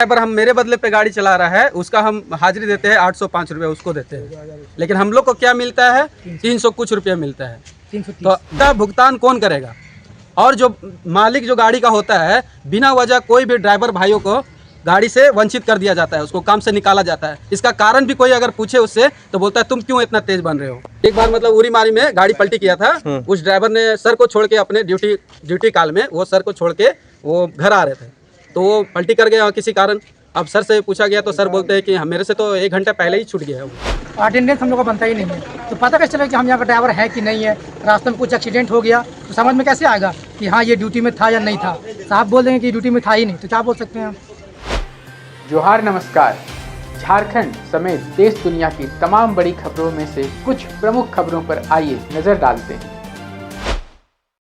Driver हम मेरे बदले पे गाड़ी चला रहा है, उसका हम हाजिरी देते हैं 805 रुपये उसको देते हैं, लेकिन हम लोग को क्या मिलता है 300 कुछ रुपये मिलता है। तो इसका भुगतान कौन करेगा? और जो मालिक जो गाड़ी का होता है, बिना वजह कोई भी ड्राइवर भाइयों को गाड़ी से वंचित कर दिया जाता है, उसको काम से निकाला जाता है। इसका कारण भी कोई अगर पूछे उससे तो बोलता है तुम क्यों इतना तेज बन रहे हो। एक बार मतलब उरी मारी में गाड़ी पलटी किया था, उस ड्राइवर ने सर को छोड़ के अपने ड्यूटी काल में वो सर को छोड़ के वो घर आ रहे थे, तो वो पलटी कर गया किसी कारण। अब सर से पूछा गया तो सर बोलते हैं कि मेरे से तो 1 घंटा पहले ही छूट गया है। वो अटेंडेंस हम लोग को बनता ही नहीं है, तो पता कैसे चलेगा कि हम यहाँ का ड्राइवर है कि नहीं है। रास्ते में कुछ एक्सीडेंट हो गया तो समझ में कैसे आएगा कि हाँ ये ड्यूटी में था या नहीं था। साहब बोल देंगे कि ड्यूटी में था ही नहीं, तो क्या बोल सकते हैं हम। जोहार, नमस्कार। झारखंड समेत देश दुनिया की तमाम बड़ी खबरों में से कुछ प्रमुख खबरों पर आइए नजर डालते हैं।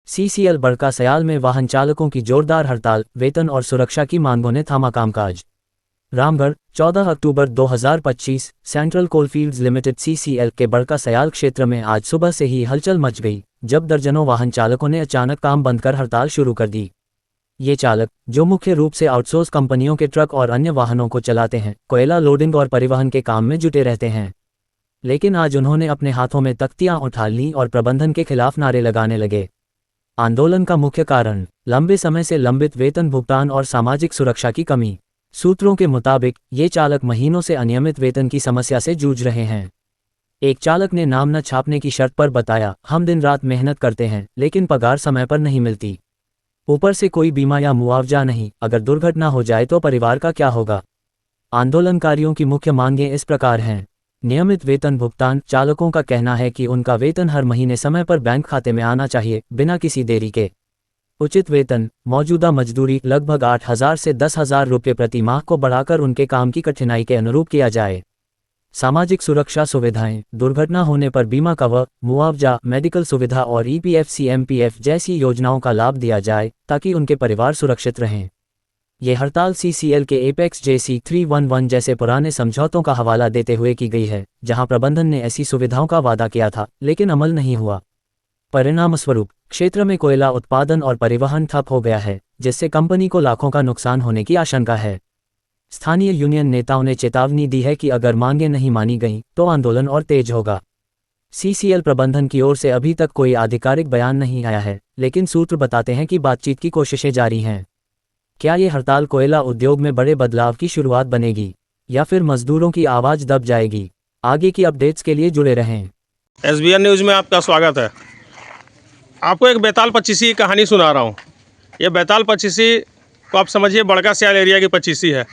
सीसीएल बड़का सयाल में वाहन चालकों की जोरदार हड़ताल, वेतन और सुरक्षा की मांगों ने थामा कामकाज। रामगढ़ 14 अक्टूबर 2025 सेंट्रल कोलफील्ड्स लिमिटेड सीसीएल के बड़का सयाल क्षेत्र में आज सुबह से ही हलचल मच गई, जब दर्जनों वाहन चालकों ने अचानक काम बंद कर हड़ताल शुरू कर दी। ये चालक, जो मुख्य रूप से आउटसोर्स कंपनियों के ट्रक और अन्य वाहनों को चलाते हैं, कोयला लोडिंग और परिवहन के काम में जुटे रहते हैं। लेकिन आज उन्होंने अपने हाथों में तख्तियां उठा लीं और प्रबंधन के खिलाफ नारे लगाने लगे। आंदोलन का मुख्य कारण लंबे समय से लंबित वेतन भुगतान और सामाजिक सुरक्षा की कमी। सूत्रों के मुताबिक ये चालक महीनों से अनियमित वेतन की समस्या से जूझ रहे हैं। एक चालक ने नाम न छापने की शर्त पर बताया, हम दिन रात मेहनत करते हैं लेकिन पगार समय पर नहीं मिलती। ऊपर से कोई बीमा या मुआवजा नहीं, अगर दुर्घटना हो जाए तो परिवार का क्या होगा। आंदोलनकारियों की मुख्य मांगें इस प्रकार हैं। नियमित वेतन भुगतान। चालकों का कहना है कि उनका वेतन हर महीने समय पर बैंक खाते में आना चाहिए, बिना किसी देरी के। उचित वेतन। मौजूदा मजदूरी लगभग 8,000 से 10,000 रुपये प्रति माह को बढ़ाकर उनके काम की कठिनाई के अनुरूप किया जाए। सामाजिक सुरक्षा सुविधाएं। दुर्घटना होने पर बीमा कवर, मुआवजा, मेडिकल सुविधा और EPF-CMPF जैसी योजनाओं का लाभ दिया जाए ताकि उनके परिवार सुरक्षित रहें। ये हड़ताल सीसीएल के एपेक्स JC 311 जैसे पुराने समझौतों का हवाला देते हुए की गई है, जहां प्रबंधन ने ऐसी सुविधाओं का वादा किया था लेकिन अमल नहीं हुआ। परिणामस्वरूप क्षेत्र में कोयला उत्पादन और परिवहन ठप हो गया है, जिससे कंपनी को लाखों का नुकसान होने की आशंका है। स्थानीय यूनियन नेताओं ने चेतावनी दी है कि अगर मांगें नहीं मानी गईं तो आंदोलन और तेज होगा। सीसीएल प्रबंधन की ओर से अभी तक कोई आधिकारिक बयान नहीं आया है, लेकिन सूत्र बताते हैं कि बातचीत की कोशिशें जारी हैं। क्या ये हड़ताल कोयला उद्योग में बड़े बदलाव की शुरुआत बनेगी या फिर मजदूरों की आवाज दब जाएगी? आगे की अपडेट्स के लिए जुड़े रहें। SBN न्यूज़ में आपका स्वागत है। आपको एक बैताल पचीसी की कहानी सुना रहा हूँ। ये बैताल पचीसी को आप समझिए बड़का सयाल एरिया की पचीसी है।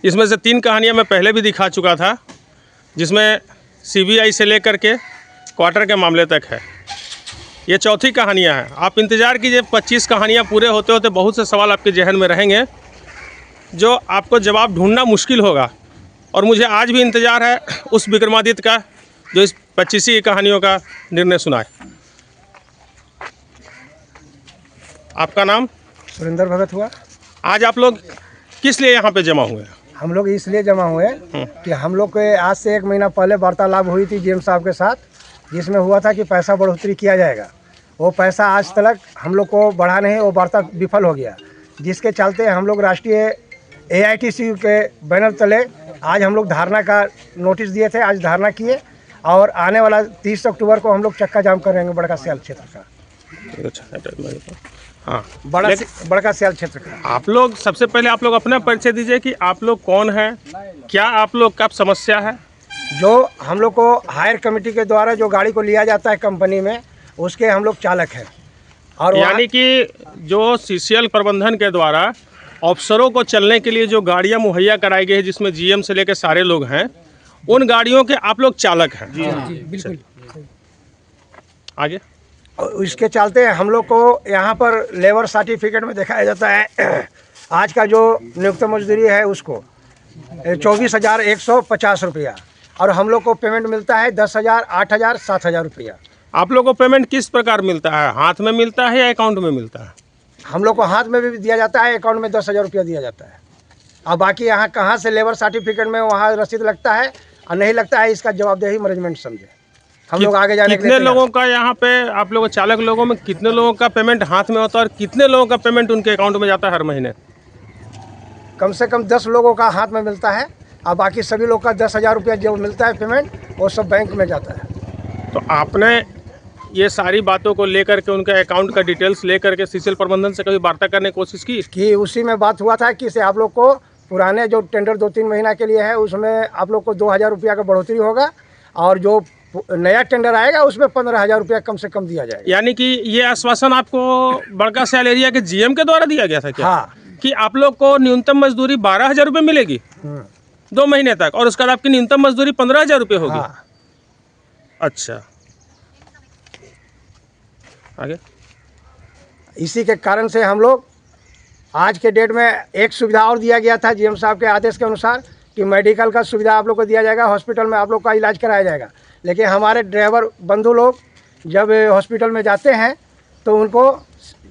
इसमें से 3 कहानियाँ मैं पहले भी दिखा चुका था, जिसमें CBI से लेकर के क्वार्टर के मामले तक है। ये चौथी कहानियाँ हैं। आप इंतज़ार कीजिए, 25 कहानियाँ पूरे होते होते बहुत से सवाल आपके जहन में रहेंगे जो आपको जवाब ढूंढना मुश्किल होगा। और मुझे आज भी इंतज़ार है उस विक्रमादित्य का जो इस 25 की कहानियों का निर्णय सुनाए। आपका नाम? सुरेंद्र भगत हुआ। आज आप लोग किस लिए यहाँ पे जमा हुए हैं? हम लोग इसलिए जमा हुए कि हम लोग के आज से 1 महीना पहले वार्तालाप हुई थी GM साहब के साथ, जिसमें हुआ था कि पैसा बढ़ोतरी किया जाएगा। वो पैसा आज तक हम लोग को बढ़ा नहीं, वो वार्ता विफल हो गया, जिसके चलते हम लोग राष्ट्रीय AITC के बैनर तले आज हम लोग धारणा का नोटिस दिए थे। आज धारणा किए और आने वाला 30 अक्टूबर को हम लोग चक्का जाम करेंगे बड़का सयाल क्षेत्र का। हाँ, बड़का सयाल क्षेत्र का। आप लोग सबसे पहले आप लोग अपना परिचय दीजिए कि आप लोग कौन हैं, क्या आप लोग का समस्या है। जो हम लोग को हायर कमेटी के द्वारा जो गाड़ी को लिया जाता है कंपनी में, उसके हम लोग चालक हैं। और यानी कि जो CCL प्रबंधन के द्वारा अफसरों को चलने के लिए जो गाड़ियां मुहैया कराई गई है, जिसमें GM से लेकर सारे लोग हैं, उन गाड़ियों के आप लोग चालक हैं। जी बिल्कुल। आगे इसके चलते हम लोग को यहाँ पर लेबर सर्टिफिकेट में दिखाया जाता है आज का जो नियुक्त मजदूरी है उसको 24,150 रुपया, और हम लोग को पेमेंट मिलता है 10,000, 8,000, 7,000 रुपया। आप लोग को पेमेंट किस प्रकार मिलता है? हाथ में मिलता है या अकाउंट में मिलता है? हम लोग को हाथ में भी दिया जाता है, अकाउंट में 10,000 रुपया दिया जाता है। और बाकी यहाँ कहाँ से लेबर सर्टिफिकेट में वहाँ रसीद लगता है और नहीं लगता है, इसका जवाबदेही मैनेजमेंट समझे। हम लोग आगे जाने कितने लोगों का यहाँ पे आप लोग चालक लोगों में कितने लोगों का पेमेंट हाथ में होता है और कितने लोगों का पेमेंट उनके अकाउंट में जाता है हर महीने? कम से कम 10 लोगों का हाथ में मिलता है और बाकी सभी लोग का 10,000 रुपया जो मिलता है पेमेंट वो सब बैंक में जाता है। तो आपने ये सारी बातों को लेकर के उनके अकाउंट का डिटेल्स लेकर के सीसीएल प्रबंधन से कभी वार्ता करने की कोशिश की? कि उसी में बात हुआ था कि से आप लोग को पुराने जो टेंडर 2-3 महीना के लिए है उसमें आप लोग को 2,000 रुपया का बढ़ोतरी होगा और जो नया टेंडर आएगा उसमें 15,000 रुपया कम से कम दिया जाएगा। यानी कि ये आश्वासन आपको बड़का सयाल एरिया के जीएम के द्वारा दिया गया था क्या? हाँ। कि आप लोग को न्यूनतम मजदूरी 12,000 रुपये मिलेगी 2 महीने तक और उसके बाद आपकी न्यूनतम मजदूरी 15,000 रुपये होगी। हाँ। अच्छा, आगे। इसी के कारण से हम लोग आज के डेट में एक सुविधा और दिया गया था जीएम साहब के आदेश के अनुसार कि मेडिकल का सुविधा आप लोग को दिया जाएगा, हॉस्पिटल में आप लोग का इलाज कराया जाएगा। लेकिन हमारे ड्राइवर बंधु लोग जब हॉस्पिटल में जाते हैं तो उनको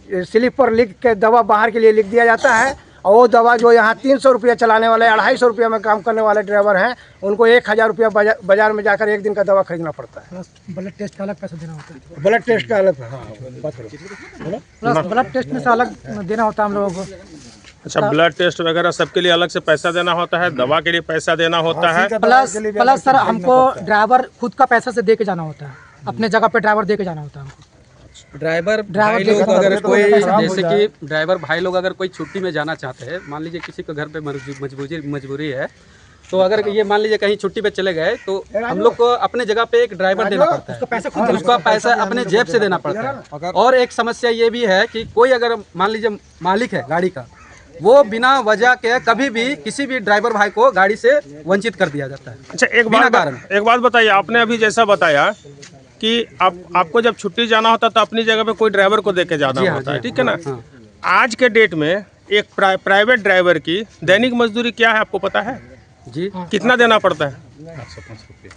स्लिप पर लिख के दवा बाहर के लिए लिख दिया जाता है और वो दवा जो यहाँ 300 रुपया चलाने वाले 250 रुपया में काम करने वाले ड्राइवर हैं उनको 1,000 रुपया बाजार में जाकर एक दिन का दवा खरीदना पड़ता है। ब्लड टेस्ट का अलग पैसा देना होता है। ब्लड टेस्ट का अलग, हाँ बात करो। प्लस ब्लड टेस्ट में से अलग देना होता है हम लोगों को। अच्छा, ब्लड टेस्ट वगैरह सबके लिए अलग से पैसा देना होता है, दवा के लिए पैसा देना होता है। प्लस सर हमको ड्राइवर खुद का पैसा से दे के जाना होता है, अपने जगह पे ड्राइवर दे के जाना होता है हमको। ड्राइवर भाई लोग अगर कोई जैसे कि ड्राइवर भाई लोग अगर कोई छुट्टी में जाना चाहते हैं, मान लीजिए किसी को घर पे मजबूरी है, तो अगर ये मान लीजिए कहीं छुट्टी पे चले गए तो हम लोग को अपने जगह पे एक ड्राइवर देना पड़ता है, उसका पैसा अपने जेब से देना पड़ता है। और एक समस्या ये भी है कि कोई अगर मान लीजिए मालिक है गाड़ी का, वो बिना वजह के कभी भी किसी भी ड्राइवर भाई को गाड़ी से वंचित कर दिया जाता है। अच्छा, एक बात बताइए, आपने अभी जैसा बताया कि आपको जब छुट्टी जाना होता तो अपनी जगह पे कोई ड्राइवर को देके जाना होता है, ठीक है ना? हाँ। आज के डेट में एक प्राइवेट ड्राइवर की दैनिक मजदूरी क्या है आपको पता है जी? कितना देना पड़ता है?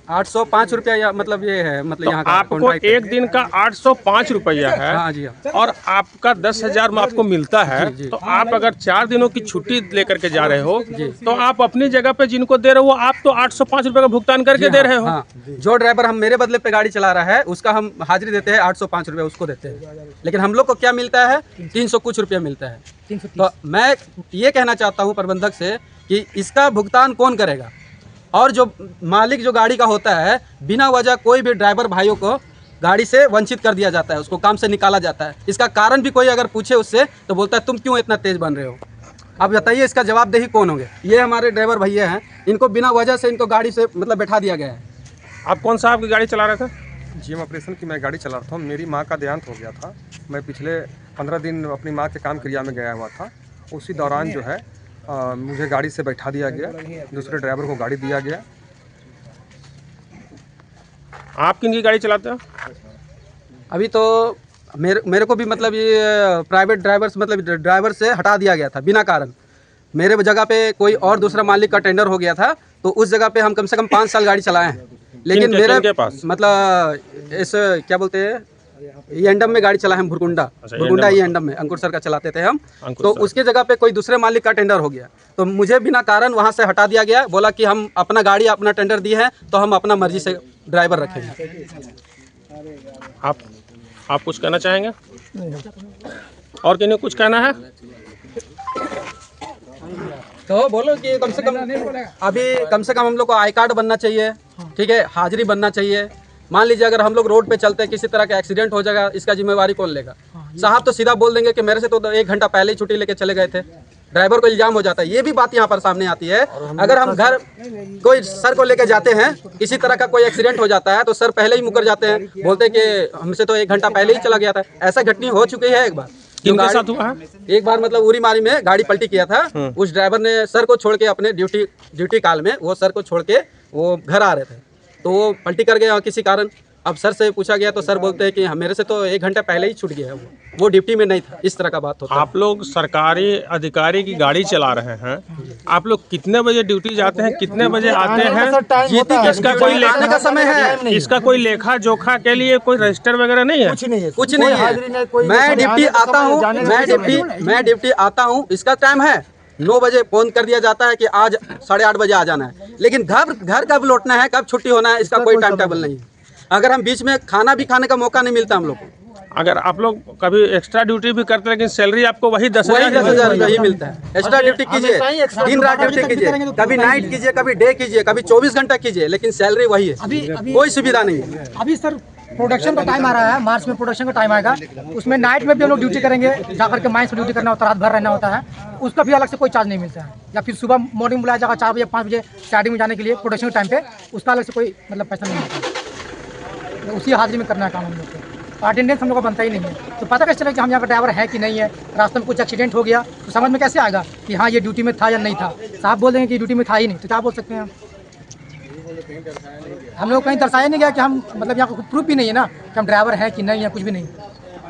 805 रुपया, या मतलब ये है, मतलब तो यहाँ का आपको एक दिन का 805 रुपया है। हाँ जी, हाँ। और आपका 10,000 में आपको मिलता है, तो आप अगर 4 दिनों की छुट्टी लेकर के जा रहे हो तो आप अपनी जगह पे जिनको दे रहे हो आप तो 805 रुपये का भुगतान करके दे रहे हो। हाँ। जो ड्राइवर हम मेरे बदले पे गाड़ी चला रहा है उसका हम हाजिरी देते हैं 805 रुपये उसको देते हैं, लेकिन हम लोग को क्या मिलता है? 300 कुछ रुपया मिलता है। तो मैं ये कहना चाहता हूँ प्रबंधक से कि इसका भुगतान कौन करेगा? और जो मालिक जो गाड़ी का होता है, बिना वजह कोई भी ड्राइवर भाइयों को गाड़ी से वंचित कर दिया जाता है, उसको काम से निकाला जाता है। इसका कारण भी कोई अगर पूछे उससे तो बोलता है तुम क्यों इतना तेज बन रहे हो? अब बताइए इसका जवाबदेही कौन होंगे? ये हमारे ड्राइवर भैया हैं, इनको बिना वजह से इनको गाड़ी से मतलब बैठा दिया गया है। आप कौन सा आपकी गाड़ी चला रहे थे? जीएम ऑपरेशन की मैं गाड़ी चला रहा था। मेरी माँ का देहांत हो गया था। मैं पिछले 15 दिन अपनी माँ के काम क्रिया में गया हुआ था। उसी दौरान जो है मुझे गाड़ी से बैठा दिया गया, दूसरे ड्राइवर को गाड़ी दिया गया। आप किन की गाड़ी चलाते हो? अभी तो मेरे को भी मतलब ये प्राइवेट ड्राइवर मतलब ड्राइवर से हटा दिया गया था बिना कारण। मेरे जगह पे कोई और दूसरा मालिक का टेंडर हो गया था, तो उस जगह पे हम कम से कम 5 साल गाड़ी चलाए हैं। लेकिन मेरे पास मतलब इस क्या बोलते हैं, ये एंडम में गाड़ी चला है, भुरकुंडा ये एंडम में अंकुर सर का चलाते थे हम। तो उसके जगह पे कोई दूसरे मालिक का टेंडर हो गया, तो मुझे बिना कारण वहाँ से हटा दिया गया। बोला कि हम अपना गाड़ी अपना टेंडर दिए हैं तो हम अपना मर्जी से ड्राइवर रखेंगे। आप कुछ कहना चाहेंगे? और किन्हीं कुछ कहना है तो बोलो कि कम से कम हम लोग को आई कार्ड बनना चाहिए, ठीक है, हाजिरी बनना चाहिए। मान लीजिए अगर हम लोग रोड पे चलते हैं, किसी तरह का एक्सीडेंट हो जाएगा, इसका जिम्मेवारी कौन लेगा? साहब तो सीधा बोल देंगे कि मेरे से तो 1 घंटा पहले ही छुट्टी लेके चले गए थे। ड्राइवर को इल्जाम हो जाता है। ये भी बात यहाँ पर सामने आती है। अगर हम घर कोई सर को लेके जाते हैं, किसी तरह का कोई एक्सीडेंट हो जाता है तो सर पहले ही मुकर जाते हैं, बोलते हैं कि हमसे तो 1 घंटा पहले ही चला गया था। ऐसा घटना हो चुकी है एक बार। किनके साथ हुआ है? एक बार मतलब उरी मारी में गाड़ी पलटी किया था। उस ड्राइवर ने सर को छोड़ के अपने ड्यूटी काल में वो सर को छोड़ के वो घर आ रहे थे, तो वो पलटी कर गया किसी कारण। अब सर से पूछा गया तो सर बोलते हैं कि मेरे से तो 1 घंटा पहले ही छूट गया है, वो ड्यूटी में नहीं था। इस तरह का बात होता है। आप लोग सरकारी अधिकारी की गाड़ी चला रहे हैं, आप लोग कितने बजे ड्यूटी जाते हैं, कितने बजे आते हैं? इसका कोई लेखा का समय है? इसका कोई लेखा जोखा के लिए कोई रजिस्टर वगैरह नहीं है? कुछ नहीं है। मैं ड्यूटी आता हूँ, इसका टाइम है 9 बजे फोन कर दिया जाता है कि आज 8:30 बजे आ जाना है, लेकिन घर कब लौटना है, कब छुट्टी होना है, इसका कोई टाइम टेबल नहीं है। अगर हम बीच में खाना भी खाने का मौका नहीं मिलता हम लोग को, अगर आप लोग कभी एक्स्ट्रा ड्यूटी भी करते हैं लेकिन सैलरी आपको वही 10,000 10,000 ही मिलता है। एक्स्ट्रा ड्यूटी कीजिए, दिन रात ड्यूटी कीजिए, कभी नाइट कीजिए, कभी डे कीजिए, कभी 24 घंटा कीजिए, लेकिन सैलरी वही है, कोई सुविधा नहीं है। अभी सर प्रोडक्शन का टाइम आ रहा है, मार्च में प्रोडक्शन का टाइम आएगा, उसमें नाइट में भी हम लोग ड्यूटी करेंगे, जाकर के माइंस में ड्यूटी करना होता है, रात भर रहना होता है, उसका भी अलग से कोई चार्ज नहीं मिलता है। या फिर सुबह मॉर्निंग बुलाया जाएगा 4 बजे 5 बजे स्टार्टिंग में जाने के लिए प्रोडक्शन के टाइम पे, उसका अलग से कोई मतलब पैसा नहीं मिलता है, तो उसी हाजिरी में करना है काम हम लोग को। अटेंडेंस हम लोग का बनता ही नहीं है, तो पता कैसे चलेगा कि हम यहाँ का ड्राइवर है कि नहीं है। रास्ते में कुछ एक्सीडेंट हो गया तो समझ में कैसे आएगा कि हाँ ये ड्यूटी में था या नहीं था। साहब बोल देंगे कि ड्यूटी में था ही नहीं, तो क्या बोल सकते हैं हम लोग कहीं दर्शाया नहीं गया कि हम मतलब यहाँ को प्रूफ भी नहीं है ना कि हम ड्राइवर हैं कि नहीं है, कुछ भी नहीं।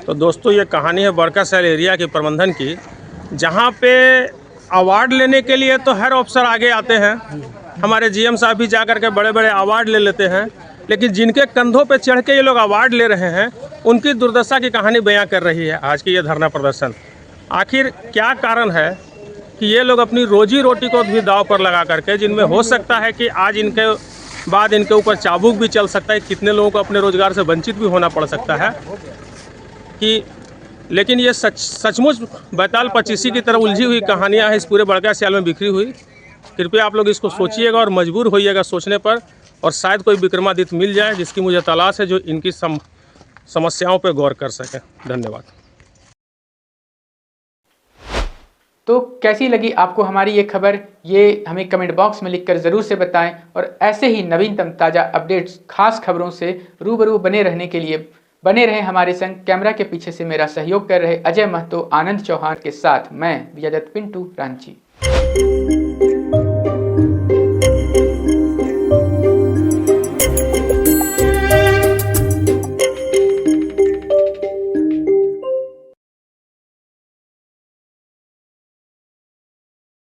तो दोस्तों ये कहानी है बड़का सैल एरिया के प्रबंधन की, जहाँ पे अवार्ड लेने के लिए तो हर अफसर आगे आते हैं, हमारे जीएम साहब भी जा कर के बड़े बड़े अवार्ड ले लेते हैं, लेकिन जिनके कंधों पे चढ़ के ये लोग अवार्ड ले रहे हैं उनकी दुर्दशा की कहानी बयां कर रही है आज की ये धरना प्रदर्शन। आखिर क्या कारण है कि ये लोग अपनी रोजी रोटी को भी दाव पर लगा करके, जिनमें हो सकता है कि आज इनके बाद इनके ऊपर चाबुक भी चल सकता है, कितने लोगों को अपने रोजगार से वंचित भी होना पड़ सकता है कि, लेकिन ये सचमुच बैताल 25 की तरह उलझी हुई कहानियां हैं इस पूरे बड़का सियाल में बिखरी हुई। कृपया आप लोग इसको सोचिएगा और मजबूर होइएगा सोचने पर, और शायद कोई विक्रमादित्य मिल जाए जिसकी मुझे तलाश है, जो इनकी समस्याओं पर गौर कर सके। धन्यवाद। तो कैसी लगी आपको हमारी ये खबर, ये हमें कमेंट बॉक्स में लिखकर ज़रूर से बताएं, और ऐसे ही नवीनतम ताज़ा अपडेट्स, खास खबरों से रूबरू बने रहने के लिए बने रहें हमारे संग। कैमरा के पीछे से मेरा सहयोग कर रहे अजय महतो, आनंद चौहान के साथ मैं विजय दत्त पिंटू, रांची।